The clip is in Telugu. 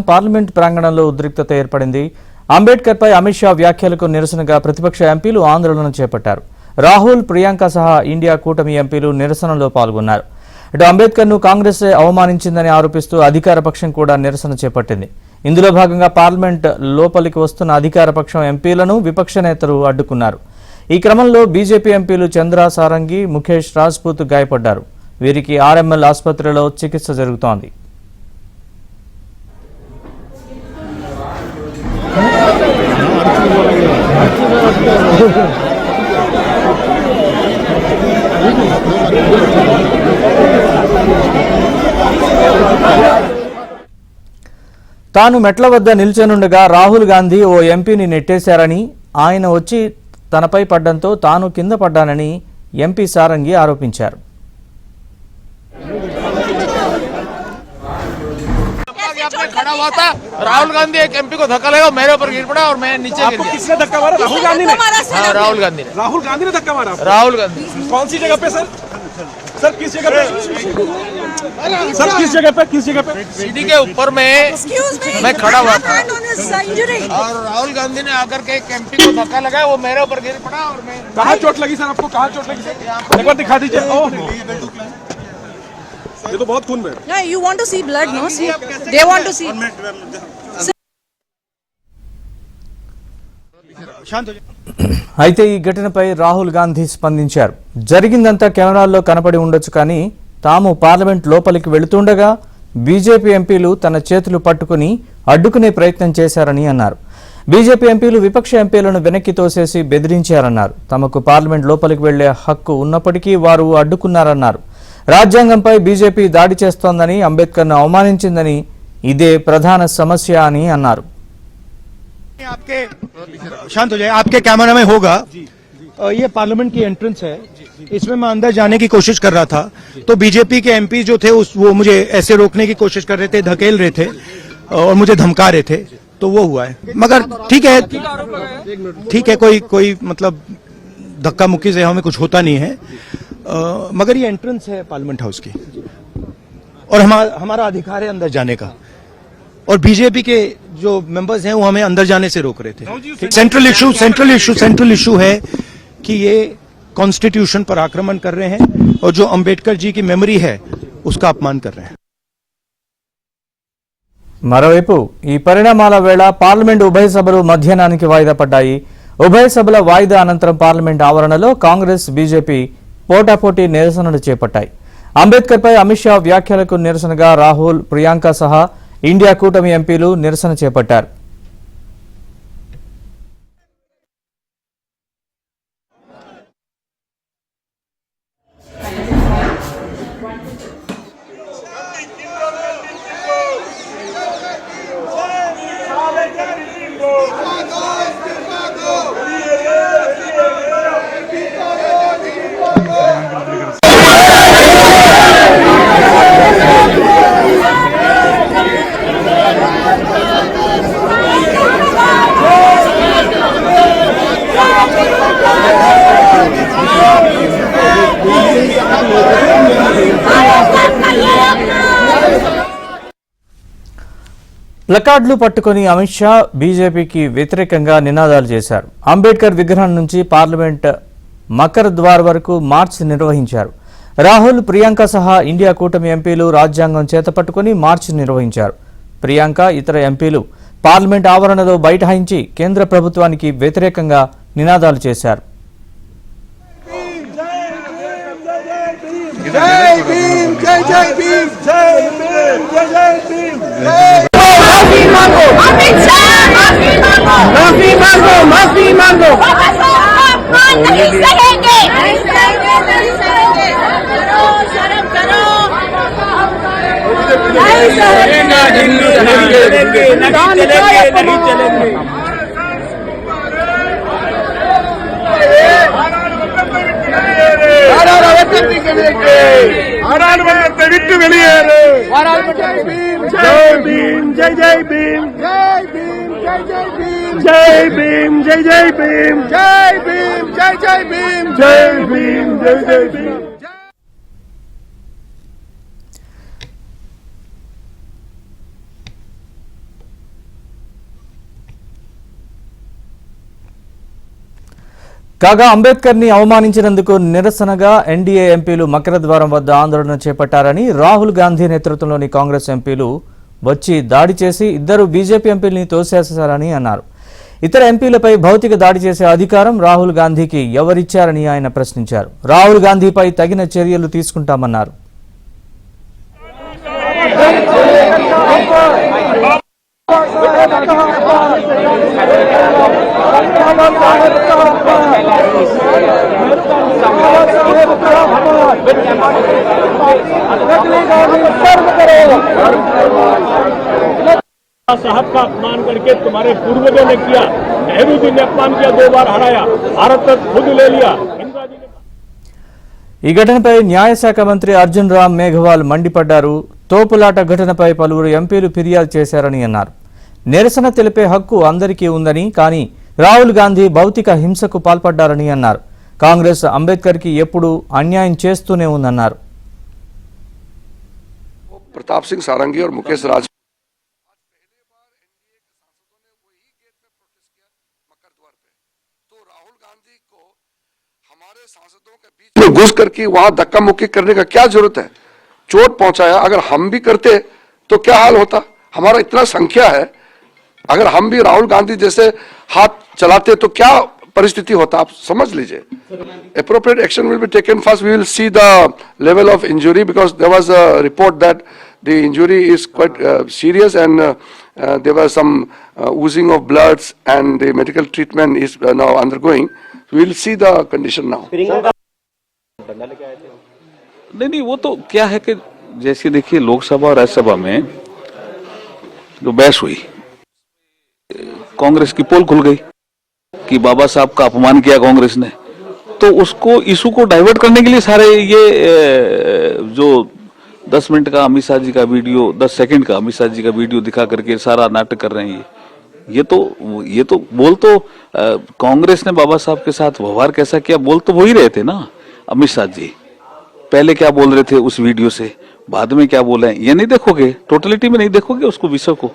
పార్లమెంట్ ప్రాంగణంలో ఉద్రిక్తత ఏర్పడింది. అంబేద్కర్ పై అమిత్ షా వ్యాఖ్యలకు నిరసనగా ప్రతిపక్ష ఎంపీలు ఆందోళన చేపట్టారు. రాహుల్, ప్రియాంక సహా ఇండియా కూటమి ఎంపీలు నిరసనలో పాల్గొన్నారు. ఇటు అంబేద్కర్ ను కాంగ్రెస్ అవమానించిందని ఆరోపిస్తూ అధికార పక్షం కూడా నిరసన చేపట్టింది. ఇందులో భాగంగా పార్లమెంట్ లోపలికి వస్తున్న అధికార పక్షం ఎంపీలను విపక్ష నేతలు అడ్డుకున్నారు. ఈ క్రమంలో బీజేపీ ఎంపీలు చంద్ర సారంగి, ముఖేష్ రాజ్పూత్ గాయపడ్డారు. వీరికి ఆర్ఎంఎల్ ఆసుపత్రిలో చికిత్స జరుగుతోంది. తాను మెట్ల వద్ద నిల్చొనుండగా రాహుల్ గాంధీ ఓ ఎంపీని నెట్టేశారని, ఆయన వచ్చి తనపై పడ్డంతో తాను కింద పడ్డానని ఎంపీ సారంగి ఆరోపించారు. खड़ा हुआ था, राहुल गांधी एक एमपी को धक्का लगा, मेरे ऊपर गिर पड़ा और मैं नीचे गिर गया। किसने धक्का मारा? राहुल गांधी ने? हाँ, राहुल गांधी ने। राहुल गांधी ने धक्का मारा? राहुल गांधी। कौन सी जगह पे सर? सर किस जगह पे? सर किस जगह पे? किस जगह पे? सीढ़ी के ऊपर में मैं खड़ा हुआ था और राहुल गांधी ने आकर के एक एमपी को धक्का लगाया, वो मेरे ऊपर गिर पड़ा और मैं। कहाँ चोट लगी सर आपको? कहाँ चोट लगी सर? एक बार दिखा दीजिए। ये तो बहुत खून में। No, you want to see blood, no? See, they want to see. అయితే ఈ ఘటనపై రాహుల్ గాంధీ స్పందించారు. జరిగిందంతా కెమెరాల్లో కనపడి ఉండొచ్చు, కానీ తాము పార్లమెంట్ లోపలికి వెళుతుండగా బీజేపీ ఎంపీలు తన చేతులు పట్టుకుని అడ్డుకునే ప్రయత్నం చేశారని అన్నారు. బీజేపీ ఎంపీలు విపక్ష ఎంపీలను వెనక్కి తోసేసి బెదిరించారన్నారు. తమకు పార్లమెంట్ లోపలికి వెళ్లే హక్కు ఉన్నప్పటికీ వారు అడ్డుకున్నారన్నారు. రాజ్యాంగంపై బీజేపీ దాడి చేస్తోందని, అంబేద్కర్ను అవమానించిందని, ఇదే ప్రధాన సమస్య అని అన్నారు. आपके शांत हो जाए, आपके कैमरा में होगा। ये पार्लियामेंट की एंट्रेंस है, इसमें मैं अंदर जाने की कोशिश कर रहा था तो बीजेपी के एमपी जो थे वो मुझे ऐसे रोकने की कोशिश कर रहे थे, धकेल रहे थे और मुझे धमका रहे थे, तो वो हुआ है। मगर ठीक है, कोई मतलब धक्का मुक्की से हमें कुछ होता नहीं है, मगर ये एंट्रेंस है पार्लियामेंट हाउस की और हमारा अधिकार है अंदर जाने का, और बीजेपी के जो मेंबर्स हैं वो हमें अंदर जाने से रोक रहे थे। सेंट्रल इशू है कि ये कॉन्स्टिट्यूशन पर आक्रमण कर रहे हैं और जो अंबेडकर जी की मेमोरी है उसका अपमान कर रहे हैं। మరోవైపు ఈ పరిణామాల వేళ పార్లమెంట్ ఉభయ సభలు మధ్యాహ్నానికి వాయిదా పడ్డాయి. ఉభయ సభల వాయిదా అనంతరం పార్లమెంట్ ఆవరణలో కాంగ్రెస్, బీజేపీ పోటాపోటీ నిరసనలు చేపట్టాయి. అంబేద్కర్ పై అమిత్ షా వ్యాఖ్యలకు నిరసనగా రాహుల్, ప్రియాంక సహా ఇండియా కూటమి ఎంపీలు నిరసన చేపట్టారు. ప్లకార్డులు పట్టుకుని అమిత్ షా బీజేపీకి వ్యతిరేకంగా నినాదాలు చేశారు. అంబేద్కర్ విగ్రహం నుంచి పార్లమెంట్ మకర్ ద్వార్ వరకు మార్చ్ నిర్వహించారు. రాహుల్, ప్రియాంక సహా ఇండియా కూటమి ఎంపీలు రాజ్యాంగం చేతపట్టుకుని మార్చ్ నిర్వహించారు. ప్రియాంక, ఇతర ఎంపీలు పార్లమెంట్ ఆవరణలో బైఠాయించి కేంద్ర ప్రభుత్వానికి వ్యతిరేకంగా నినాదాలు చేశారు. माफी मांगो शर्म करो नहीं चलेंगे விட்டு வெளியேறு. ஜெய் பீம், ஜெய் ஜெய் பீம், ஜெய் பீம், ஜெய் ஜெய் பீம், ஜெய் பீம், ஜெய் ஜெய் பீம், ஜெய் பீம், ஜெய் ஜெய் பீம், ஜெய் பீம், ஜெய் ஜெய் பீம். కాగా అంబేద్కర్ ని అవమానించినందుకు నిరసనగా ఎన్డీఏ ఎంపీలు మకరద్వారం వద్ద ఆందోళన చేపట్టారని రాహుల్ గాంధీ నేతృత్వంలోని కాంగ్రెస్ ఎంపీలు వచ్చి దాడి చేసి ఇద్దరు బీజేపీ ఎంపీల్ని తోసేశారని అన్నారు. ఇతర ఎంపీలపై భౌతిక దాడి చేసే అధికారం రాహుల్ గాంధీకి ఎవరిచ్చారని ఆయన ప్రశ్నించారు. రాహుల్ గాంధీపై తగిన చర్యలు తీసుకుంటామన్నారు. साहब का अपमान करके तुम्हारे पूर्वजों ने किया, नेहरू जी ने अपमान किया, 2 बार हराया, भारत तक खुद ले लिया। ఈ ఘటనపై న్యాయశాఖ మంత్రి అర్జున్ రామ్ మేఘవాల్ మండిపడ్డారు. తోపులాట ఘటనపై పలువురు ఎంపీలు ఫిర్యాదు చేశారని అన్నారు. నిరసన తెలిపే హక్కు అందరికీ ఉందని, కానీ రాహుల్ గాంధీ భౌతిక హింసకు పాల్పడ్డారని అన్నారు. కాంగ్రెస్ అంబేద్కర్కి ఎప్పుడూ అన్యాయం చేస్తూనే ఉందన్నారు. प्रताप सिंह सारंगी और मुकेश राज हमारे सांसदों के बीच में घुस करके वहां धक्का मुक्की करने का क्या जरूरत है? चोट पहुंचाया, अगर हम भी करते तो क्या हाल होता? हमारा इतना संख्या है, अगर हम भी राहुल गांधी जैसे हाथ चलाते तो क्या परिस्थिति होता? आप समझ लीजिए. Appropriate action will be taken. First we will see the level of injury, because there was a report that the injury is quite serious, and there was some oozing of bloods, and the medical treatment is now undergoing. We will see the condition now. नहीं, वो तो क्या है कि जैसे देखिए लोकसभा और राज्यसभा में जो बहस हुई, कांग्रेस की पोल खुल गई कि बाबा साहब का अपमान किया कांग्रेस ने, तो उसको इशू को डाइवर्ट करने के लिए सारे ये जो 10 मिनट का अमित शाह जी का वीडियो, 10 सेकंड का अमित शाह जी का वीडियो दिखा करके सारा नाटक कर रहे हैं. ये तो बोल तो कांग्रेस ने बाबा साहब के साथ व्यवहार कैसा किया, बोल तो वो ही रहे थे ना अमित शाह जी. पहले क्या बोल रहे थे उस वीडियो से, बाद में क्या बोले हैं, ये नहीं देखोगे, टोटलिटी में नहीं देखोगे उसको, विषय को.